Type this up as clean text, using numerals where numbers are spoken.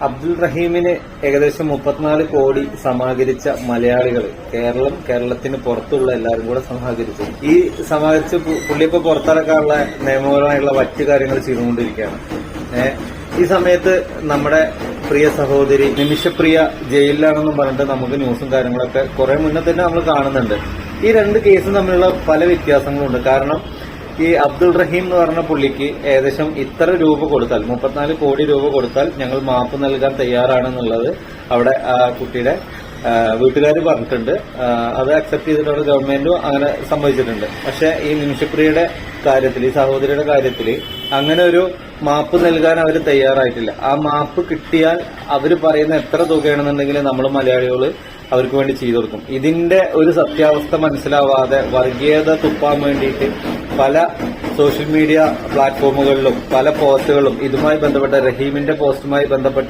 അബ്ദുൾ റഹീമിന് ഏകദേശം 34 കോടി സമാഹരിച്ച മലയാളികൾ കേരളത്തിന് പുറത്തുള്ള എല്ലാവരും കൂടെ സമാഹരിച്ചു. ഈ സമാഹരിച്ച് പുള്ളിയിപ്പോ പുറത്തിറക്കാനുള്ള നിയമപരമായുള്ള മറ്റു കാര്യങ്ങൾ ചെയ്തുകൊണ്ടിരിക്കുകയാണ്. ഈ സമയത്ത് നമ്മുടെ പ്രിയ സഹോദരി നിമിഷപ്രിയ ജയിലിലാണെന്നും പറഞ്ഞിട്ട് നമുക്ക് ന്യൂസും കാര്യങ്ങളൊക്കെ കുറെ മുന്നേ തന്നെ നമ്മൾ കാണുന്നുണ്ട്. ഈ രണ്ട് കേസും തമ്മിലുള്ള പല വ്യത്യാസങ്ങളുണ്ട്. കാരണം ഈ അബ്ദുൾ റഹീം എന്ന് പറഞ്ഞ പുള്ളിക്ക് ഏകദേശം ഇത്ര രൂപ കൊടുത്താൽ 34 കോടി രൂപ കൊടുത്താൽ ഞങ്ങൾ മാപ്പ് നൽകാൻ തയ്യാറാണെന്നുള്ളത് അവിടെ ആ കുട്ടിയുടെ വീട്ടുകാർ പറഞ്ഞിട്ടുണ്ട്. അത് അക്സെപ്റ്റ് ചെയ്തിട്ടുള്ള ഗവൺമെന്റും അങ്ങനെ സംഭവിച്ചിട്ടുണ്ട്. പക്ഷെ ഈ നിമിഷപ്രിയയുടെ കാര്യത്തിൽ, ഈ സഹോദരിയുടെ കാര്യത്തിൽ അങ്ങനെ ഒരു മാപ്പ് നൽകാൻ അവർ തയ്യാറായിട്ടില്ല. ആ മാപ്പ് കിട്ടിയാൽ അവർ പറയുന്ന എത്ര തുകയാണെന്നുണ്ടെങ്കിൽ നമ്മൾ മലയാളികൾ അവർക്ക് വേണ്ടി ചെയ്തു കൊടുക്കും. ഇതിന്റെ ഒരു സത്യാവസ്ഥ മനസ്സിലാവാതെ വർഗീയത തുപ്പാൻ വേണ്ടിയിട്ട് പല സോഷ്യൽ മീഡിയ പ്ലാറ്റ്ഫോമുകളിലും പല പോസ്റ്റുകളും ഇതുമായി ബന്ധപ്പെട്ട റഹീമിന്റെ പോസ്റ്റുമായി ബന്ധപ്പെട്ട